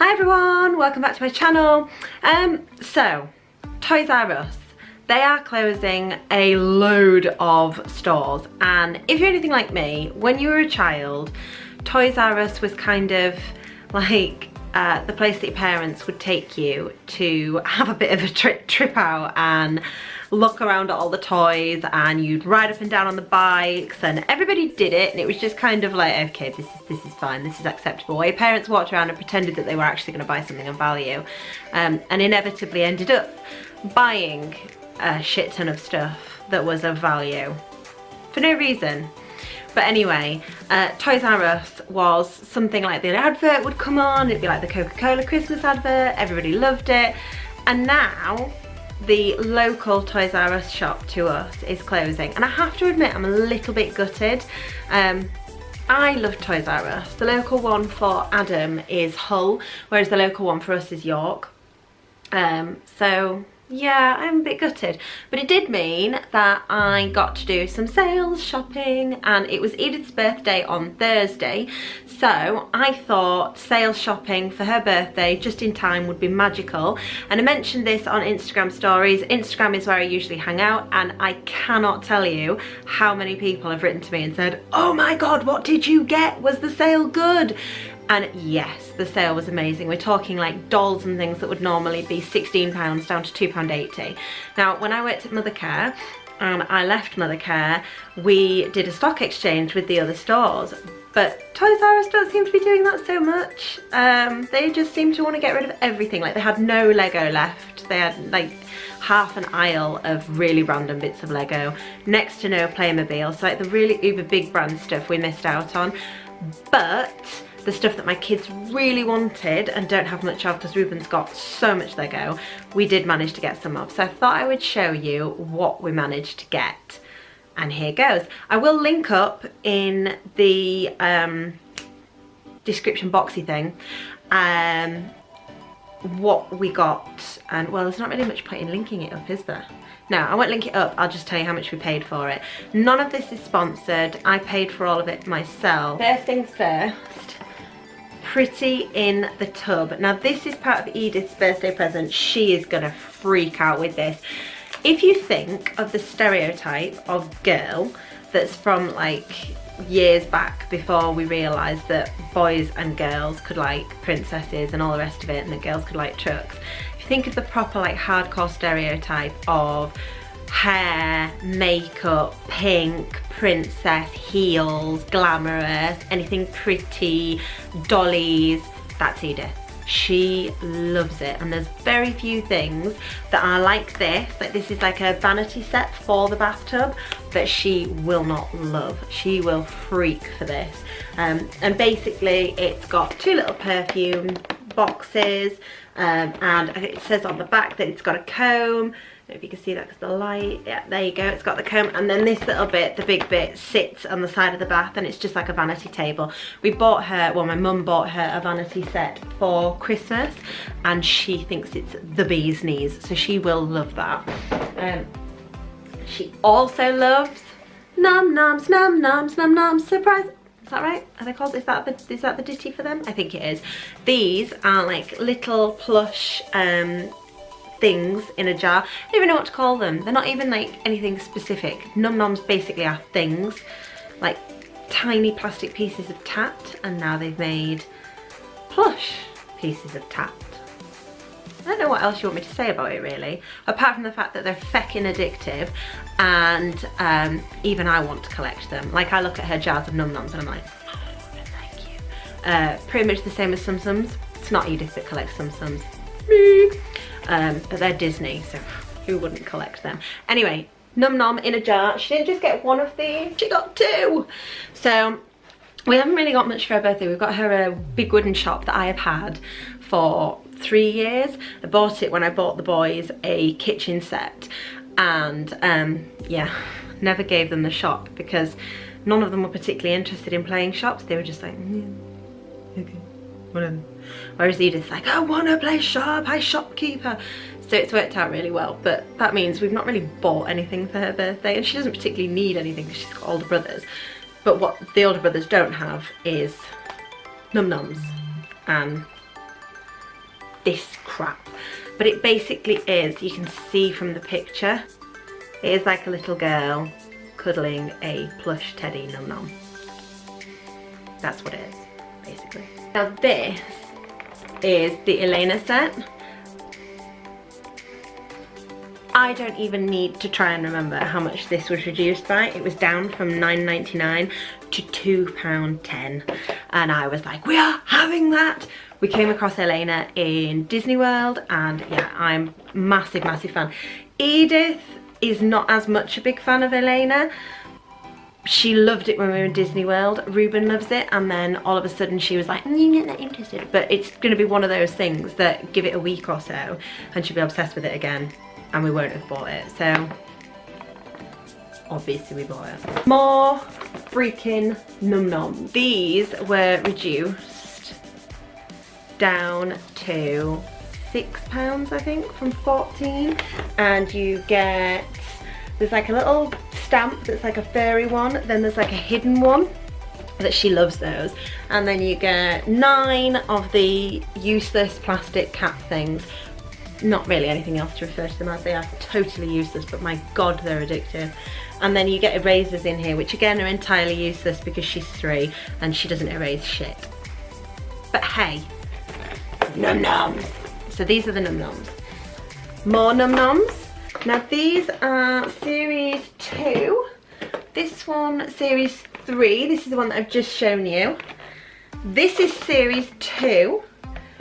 Hi everyone, welcome back to my channel. So Toys R Us, they are closing a load of stores, and if you're anything like me, when you were a child, Toys R Us was kind of like the place that your parents would take you to have a bit of a trip out and look around at all the toys, and you'd ride up and down on the bikes, and everybody did it, and it was just kind of like, okay, this is fine, this is acceptable. While your parents walked around and pretended that they were actually going to buy something of value, and inevitably ended up buying a shit ton of stuff that was of value for no reason. But anyway, Toys R Us was something like the advert would come on, it'd be like the Coca-Cola Christmas advert, everybody loved it, and now the local Toys R Us shop to us is closing, and I have to admit I'm a little bit gutted. I love Toys R Us. The local one for Adam is Hull, whereas the local one for us is York. So yeah, I'm a bit gutted, but it did mean that I got to do some sales shopping, and it was Edith's birthday on Thursday, so I thought sales shopping for her birthday just in time would be magical. And I mentioned this on Instagram stories. Instagram is where I usually hang out, and I cannot tell you how many people have written to me and said, oh my god, what did you get? Was the sale good? And yes, the sale was amazing. We're talking like dolls and things that would normally be £16 down to £2.80. Now, when I worked at Mothercare and I left Mothercare, we did a stock exchange with the other stores. But Toys R Us don't seem to be doing that so much. They just seem to want to get rid of everything. Like, they had no Lego left. They had like half an aisle of really random bits of Lego, next to no Playmobil. So like the really uber big brand stuff we missed out on. But the stuff that my kids really wanted and don't have much of because Reuben's got so much Lego, we did manage to get some of. So I thought I would show you what we managed to get. And here goes. I will link up in the description boxy thing what we got. And well, there's not really much point in linking it up, is there? No, I won't link it up, I'll just tell you how much we paid for it. None of this is sponsored, I paid for all of it myself. First things first, Pretty in the Tub. Now this is part of Edith's birthday present. She is gonna freak out with this. If you think of the stereotype of girl that's from like years back, before we realised that boys and girls could like princesses and all the rest of it, and that girls could like trucks. If you think of the proper like hardcore stereotype of hair, makeup, pink, princess, heels, glamorous, anything pretty, dollies, that's Edith. She loves it, and there's very few things that are like this is like a vanity set for the bathtub, that she will not love. She will freak for this. And basically it's got two little perfume boxes, and it says on the back that it's got a comb. I don't know if you can see that because the light, yeah, there you go, it's got the comb, and then this little bit, the big bit, sits on the side of the bath, and it's just like a vanity table. We bought her, well, my mum bought her a vanity set for Christmas, and she thinks it's the bee's knees, so she will love that. She also loves num noms, surprise. Is that right? Are they called? Is that the ditty for them? I think it is. These are like little plush things in a jar. I don't even know what to call them. They're not even like anything specific. Num noms basically are things, like tiny plastic pieces of tat, and now they've made plush pieces of tat. I don't know what else you want me to say about it really, apart from the fact that they're feckin' addictive, and even I want to collect them. Like, I look at her jars of num noms and I'm like, oh, thank you. Pretty much the same as Tsum Tsums. It's not Edith that collects Tsum Tsums. Me. But they're Disney, so who wouldn't collect them? Anyway, num nom in a jar. She didn't just get one of these, she got two. So we haven't really got much for her birthday. We've got her a big wooden shop that I have had for 3 years. I bought it when I bought the boys a kitchen set, and yeah, never gave them the shop because none of them were particularly interested in playing shops. They were just like, okay, whatever. Whereas Edith's like, I want to play shop, hi shopkeeper. So it's worked out really well, but that means we've not really bought anything for her birthday, and she doesn't particularly need anything because she's got older brothers. But what the older brothers don't have is num noms and this crap. But it basically is, you can see from the picture, it is like a little girl cuddling a plush teddy Num Nom. That's what it is, basically. Now this is the Elena set. I don't even need to try and remember how much this was reduced by. It was down from £9.99 to £2.10. And I was like, we are having that. We came across Elena in Disney World, and yeah, I'm massive, massive fan. Edith is not as much a big fan of Elena. She loved it when we were in Disney World. Reuben loves it, and then all of a sudden she was like, you're not that interested. But it's gonna be one of those things that give it a week or so and she'll be obsessed with it again, and we won't have bought it. So obviously we bought it. More freaking Num Nom. These were reduced down to £6, I think, from 14, and you get, there's like a little stamp that's like a furry one, then there's like a hidden one that she loves those, and then you get 9 of the useless plastic cap things. Not really anything else to refer to them as, they are totally useless, but my god, they're addictive. And then you get erasers in here, which again are entirely useless because she's 3 and she doesn't erase shit. But hey, Num Noms. So these are the Num Noms. More Num Noms. Now these are series 2. This one, series 3. This is the one that I've just shown you. This is series 2.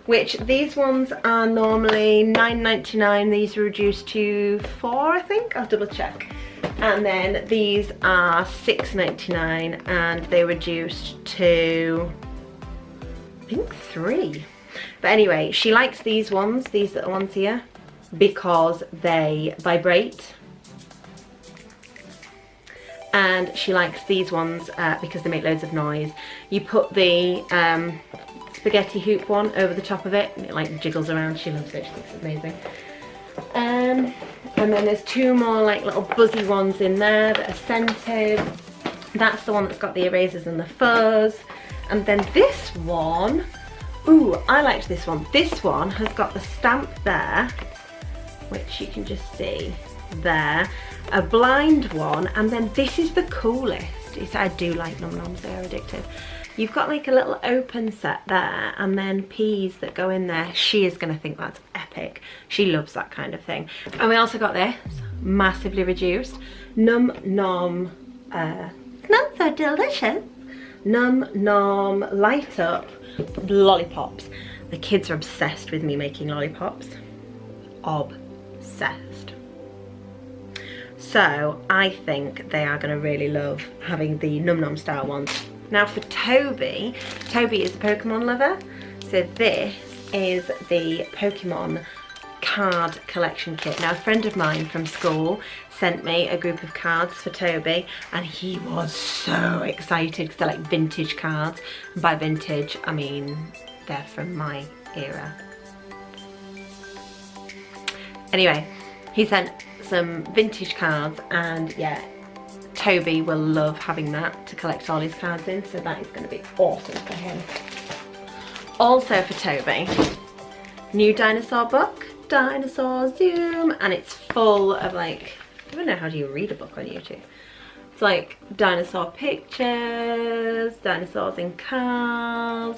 Which these ones are normally £9.99, these are reduced to £4, I think, I'll double check. And then these are £6.99 and they reduced to, I think, £3. But anyway, she likes these ones, these little ones here, because they vibrate. And she likes these ones because they make loads of noise. You put the spaghetti hoop one over the top of it and it like jiggles around. She loves it, she thinks it's amazing. And then there's 2 more like little buzzy ones in there that are scented. That's the one that's got the erasers and the fuzz. And then this one, ooh, I liked this one. This one has got the stamp there, which you can just see there, a blind one, and then this is the coolest. I do like Num Noms, they are addictive. You've got like a little open set there and then peas that go in there. She is gonna think that's epic. She loves that kind of thing. And we also got this, massively reduced, Num Nom, not so delicious, Num Nom light up lollipops. The kids are obsessed with me making lollipops. Obsessed. So I think they are gonna really love having the Num Nom style ones. Now for Toby, Toby is a Pokemon lover, so this is the Pokemon card collection kit. Now a friend of mine from school sent me a group of cards for Toby and he was so excited because they're like vintage cards. And by vintage, I mean they're from my era. Anyway, he sent some vintage cards and yeah, Toby will love having that to collect all his cards in, so that is going to be awesome for him. Also for Toby, new dinosaur book, Dinosaur Zoom, and it's full of like, I don't know how do you read a book on YouTube. It's like dinosaur pictures, dinosaurs in cars.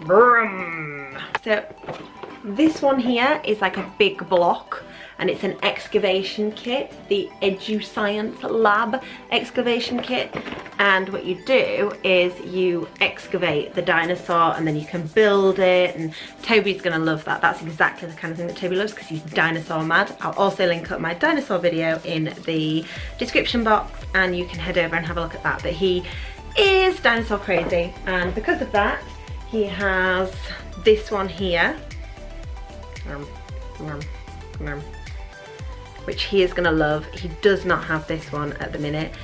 Vroom. So this one here is like a big block and it's an excavation kit, the EduScience Lab excavation kit. And what you do is you excavate the dinosaur and then you can build it, and Toby's gonna love that. That's exactly the kind of thing that Toby loves because he's dinosaur mad. I'll also link up my dinosaur video in the description box and you can head over and have a look at that. But he is dinosaur crazy, and because of that he has this one here, which he is gonna love. He does not have this one at the minute.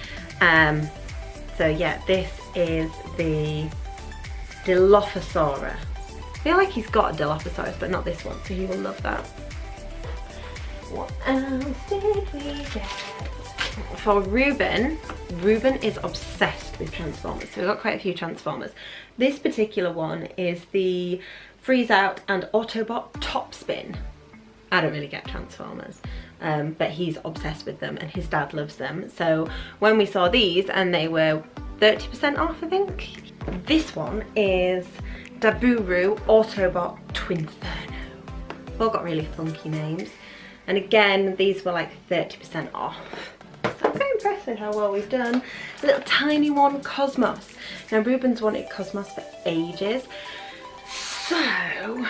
So yeah, this is the Dilophosaurus. I feel like he's got a Dilophosaurus, but not this one, so he will love that. What else did we get? For Reuben, Reuben is obsessed with Transformers, so we've got quite a few Transformers. This particular one is the Freeze Out and Autobot Top Spin. I don't really get Transformers, but he's obsessed with them and his dad loves them. So when we saw these, and they were 30% off, I think. This one is Daburu Autobot Twinferno. All got really funky names. And again, these were like 30% off. So I'm very impressed with how well we've done. A little tiny one, Cosmos. Now Reuben's wanted Cosmos for ages. So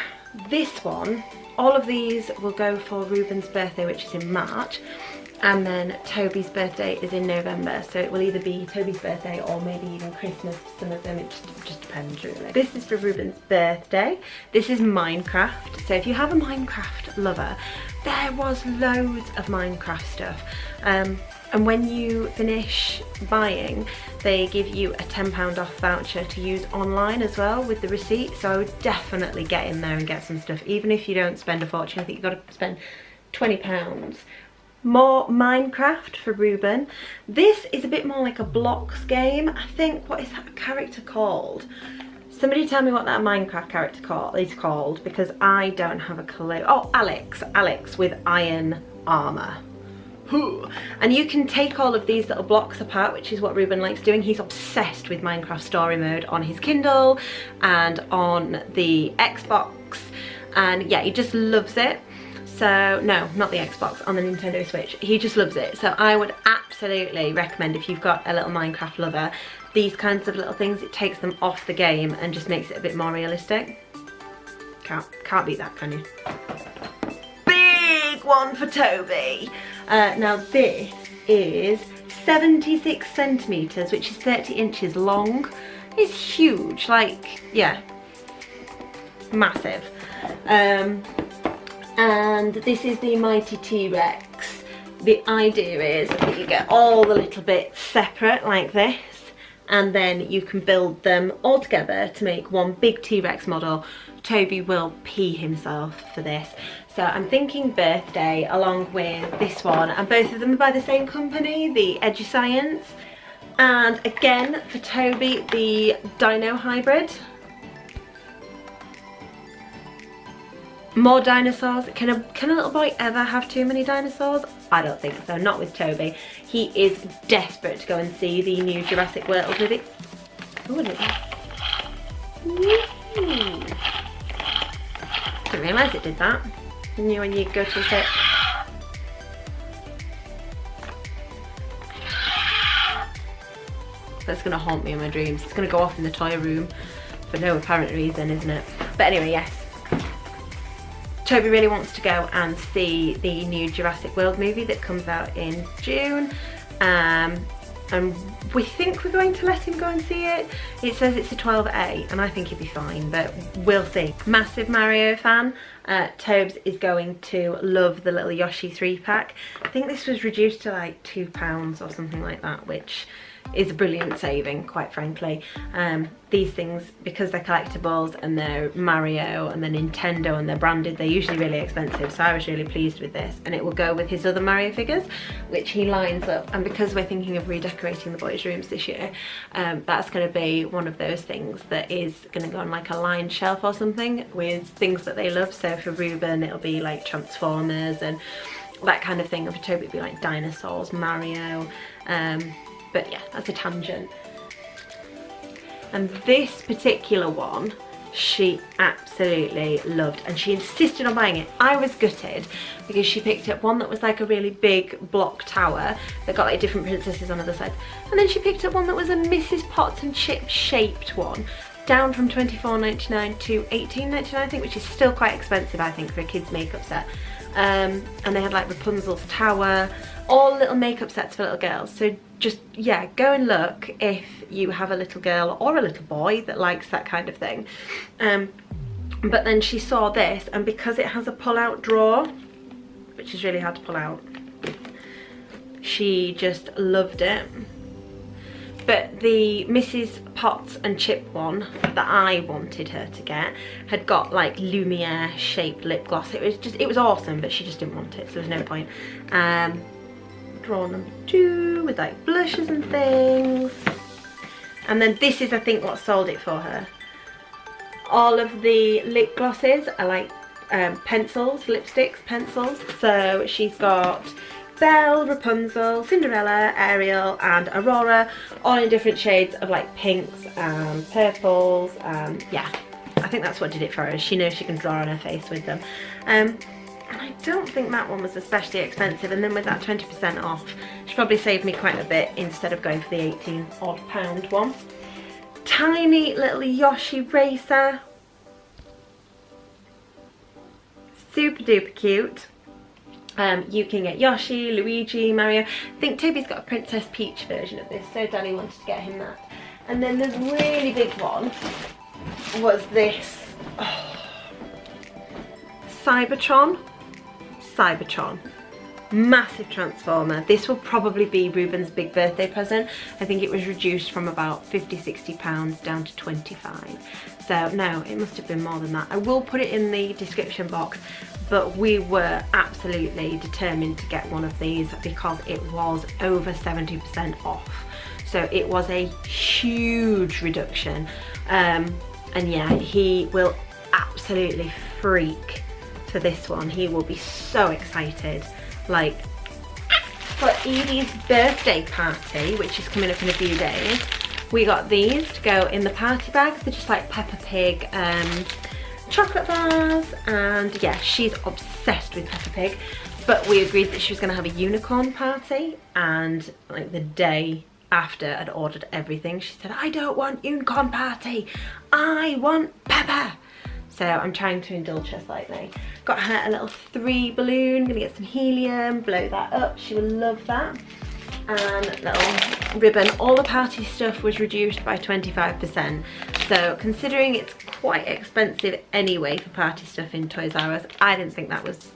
this one, all of these will go for Reuben's birthday, which is in March. And then Toby's birthday is in November, so it will either be Toby's birthday or maybe even Christmas for some of them. It just depends really. This is for Reuben's birthday. This is Minecraft. So if you have a Minecraft lover, there was loads of Minecraft stuff. And when you finish buying, they give you a £10 off voucher to use online as well with the receipt. So I would definitely get in there and get some stuff, even if you don't spend a fortune. I think you've got to spend £20. More Minecraft for Reuben. This is a bit more like a blocks game. I think, what is that character called? Somebody tell me what that Minecraft character is called, because I don't have a clue. Oh, Alex with iron armor. And you can take all of these little blocks apart, which is what Reuben likes doing. He's obsessed with Minecraft story mode on his Kindle and on the Xbox, and yeah, he just loves it. So, no, not the Xbox, on the Nintendo Switch. He just loves it. So I would absolutely recommend, if you've got a little Minecraft lover, these kinds of little things. It takes them off the game and just makes it a bit more realistic. Can't beat that, can you? Big one for Toby. Now this is 76 centimetres, which is 30 inches long. It's huge, like, yeah, massive. And this is the Mighty T-Rex. The idea is that you get all the little bits separate like this, and then you can build them all together to make one big T-Rex model. Toby will pee himself for this. So I'm thinking birthday along with this one, and both of them are by the same company, the EduScience. And again, for Toby, the Dino hybrid. More dinosaurs. Can a little boy ever have too many dinosaurs? I don't think so, not with Toby. He is desperate to go and see the new Jurassic World with it. Oh, look at that. Didn't realise it did that. You know when you go to sit. That's gonna haunt me in my dreams. It's gonna go off in the toy room for no apparent reason, isn't it? But anyway, yes. Toby really wants to go and see the new Jurassic World movie that comes out in June. And we think we're going to let him go and see it. It says it's a 12A, and I think he'd be fine, but we'll see. Massive Mario fan. Tobes is going to love the little Yoshi 3-pack. I think this was reduced to like £2 or something like that, which is a brilliant saving, quite frankly. These things, because they're collectibles and they're Mario and they're Nintendo and they're branded, they're usually really expensive, so I was really pleased with this. And it will go with his other Mario figures, which he lines up. And because we're thinking of redecorating the boys' rooms this year, that's going to be one of those things that is going to go on like a lined shelf or something with things that they love. So for Reuben, it'll be like Transformers and that kind of thing, and for Toby it'll be like dinosaurs, Mario. But yeah, that's a tangent. And this particular one, she absolutely loved, and she insisted on buying it. I was gutted because she picked up one that was like a really big block tower that got like different princesses on other sides, and then she picked up one that was a Mrs. Potts and Chip shaped one, down from £24.99 to £18.99 I think, which is still quite expensive I think for a kid's makeup set. And they had like Rapunzel's tower, all little makeup sets for little girls. So just, yeah, go and look if you have a little girl or a little boy that likes that kind of thing. But then she saw this, and because it has a pull-out drawer, which is really hard to pull out, she just loved it. But the Mrs. Potts and Chip one that I wanted her to get had got like Lumiere shaped lip gloss. It was awesome, but she just didn't want it, so there was no point. Drawer number 2 with like blushes and things. And then this is, I think, what sold it for her. All of the lip glosses are like pencils, lipsticks, pencils. So she's got Belle, Rapunzel, Cinderella, Ariel and Aurora, all in different shades of like pinks and purples, and yeah, I think that's what did it for her. She knows she can draw on her face with them. And I don't think that one was especially expensive, and then with that 20% off, she probably saved me quite a bit instead of going for the 18 odd pound one. Tiny little Yoshi racer. Super duper cute. You can get Yoshi, Luigi, Mario. I think Toby's got a Princess Peach version of this, so Danny wanted to get him that. And then the really big one was this Cybertron. Massive transformer. This will probably be Reuben's big birthday present. I think it was reduced from about 50-60 pounds down to 25. So no, it must have been more than that. I will put it in the description box, but we were absolutely determined to get one of these because it was over 70% off. So it was a huge reduction. And yeah, he will absolutely freak for this one. He will be so excited. Like, for Edie's birthday party, which is coming up in a few days, we got these to go in the party bag. They're just like Peppa Pig chocolate bars, and yeah, she's obsessed with Peppa Pig. But we agreed that she was going to have a unicorn party, and like the day after I'd ordered everything, she said, I don't want unicorn party, I want Peppa. So I'm trying to indulge her slightly. Got her a little 3 balloon, gonna get some helium, blow that up, she will love that. And little ribbon. All the party stuff was reduced by 25%. So considering it's quite expensive anyway for party stuff in Toys R Us, I didn't think that was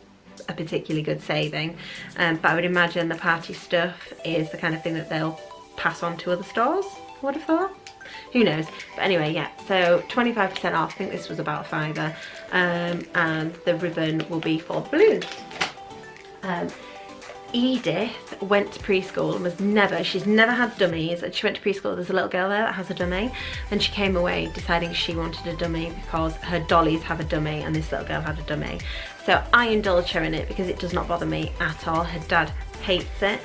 a particularly good saving. But I would imagine the party stuff is the kind of thing that they'll pass on to other stores, I would have thought. Who knows? But anyway, yeah, so 25% off. I think this was about £5. And the ribbon will be for balloons. Edith went to preschool and she's never had dummies, and she went to preschool. There's a little girl there that has a dummy, and she came away deciding she wanted a dummy because her dollies have a dummy and this little girl had a dummy. So I indulge her in it because it does not bother me at all. Her dad hates it,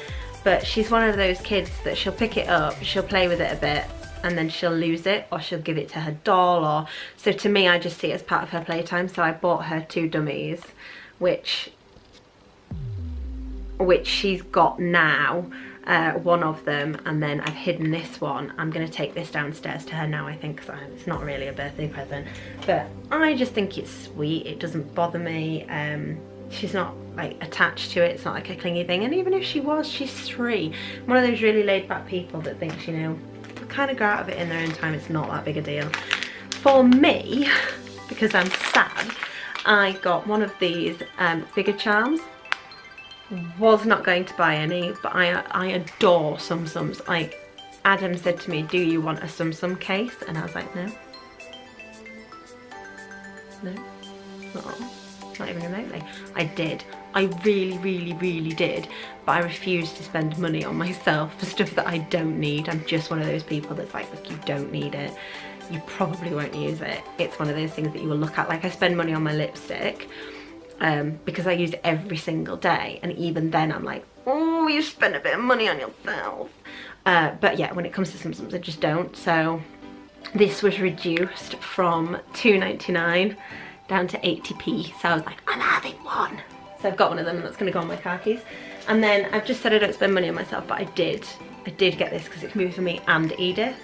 but she's one of those kids that she'll pick it up, she'll play with it a bit, and then she'll lose it, or she'll give it to her doll, or so to me I just see it as part of her playtime. So I bought her 2 dummies, which she's got now, one of them, and then I've hidden this one. I'm going to take this downstairs to her now, I think, because it's not really a birthday present, but I just think it's sweet. It doesn't bother me. She's not like attached to it, it's not like a clingy thing, and even if she was, she's 3. I'm one of those really laid back people that thinks, you know, they'll kind of go out of it in their own time, it's not that big a deal. For me, because I'm sad, I got one of these figure charms. Was not going to buy any, but I adore Tsum Tsums. Like, Adam said to me, do you want a Tsum Tsum case? And I was like, no. No. Not even remotely. I did. I really did. But I refused to spend money on myself for stuff that I don't need. I'm just one of those people that's like, look, you don't need it. You probably won't use it. It's one of those things that you will look at. Like, I spend money on my lipstick. Because I use it every single day, and even then I'm like, oh, you spent a bit of money on yourself. But yeah, when it comes to Tsum Tsums, I just don't. So this was reduced from £2.99 down to 80p. So I was like, I'm having one. So I've got one of them, and that's going to go on my car keys. And then I've just said I don't spend money on myself, but I did get this because it can be for me and Edith.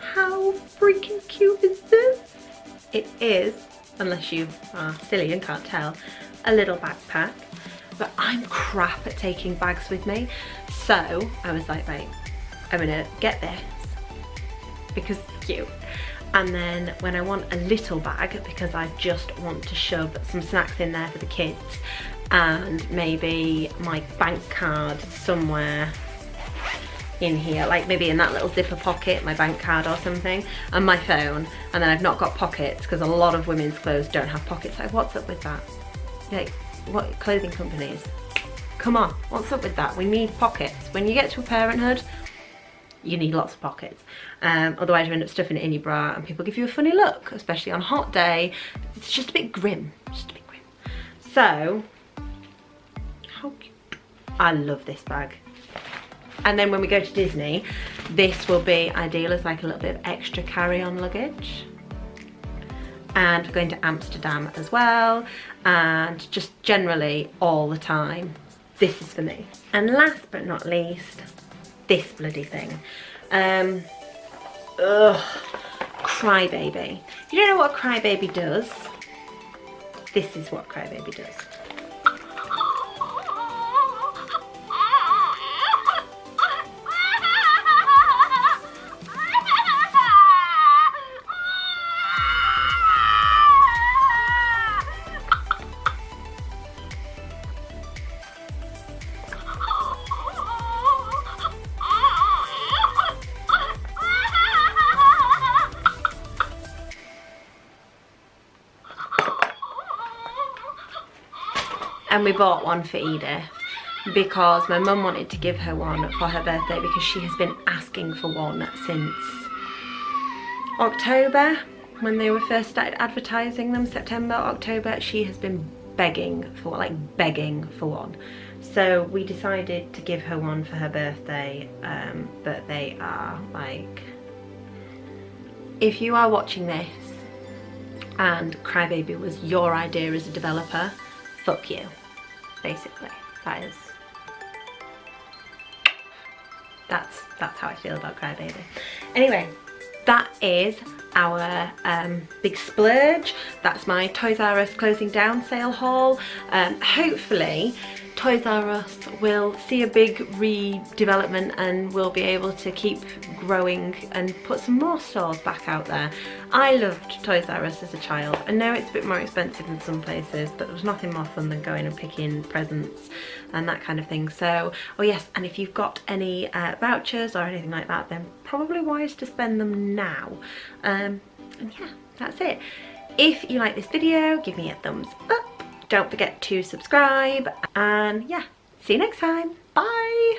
How freaking cute is this? It is, unless you are silly and can't tell, a little backpack. But I'm crap at taking bags with me, so I was like, right, I'm gonna get this because it's cute. And then when I want a little bag, because I just want to shove some snacks in there for the kids, and maybe my bank card somewhere in here, like maybe in that little zipper pocket, my bank card or something, and my phone. And then I've not got pockets because a lot of women's clothes don't have pockets. Like, what's up with that? Like, what clothing companies? Come on, what's up with that? We need pockets. When you get to parenthood, you need lots of pockets. Otherwise you end up stuffing it in your bra and people give you a funny look, especially on a hot day. It's just a bit grim, just a bit grim. So, how cute. I love this bag. And then when we go to Disney, this will be ideal as like a little bit of extra carry-on luggage. And we're going to Amsterdam as well, and just generally all the time, this is for me. And last but not least, this bloody thing. Crybaby. If you don't know what a crybaby does, this is what crybaby does. And we bought one for Edith because my mum wanted to give her one for her birthday because she has been asking for one since October, when they were first started advertising them. September, October, she has been begging for one. So we decided to give her one for her birthday, but they are like, if you are watching this and Crybaby was your idea as a developer, fuck you. Basically, that's how I feel about Crybaby. Anyway, that is our big splurge. That's my Toys R Us closing down sale haul. Hopefully Toys R Us will see a big redevelopment and we'll be able to keep growing and put some more stores back out there. I loved Toys R Us as a child. I know it's a bit more expensive in some places, but there was nothing more fun than going and picking presents and that kind of thing. So, oh yes, and if you've got any vouchers or anything like that, then probably wise to spend them now. And yeah, that's it. If you like this video, give me a thumbs up. Don't forget to subscribe, and yeah, see you next time. Bye.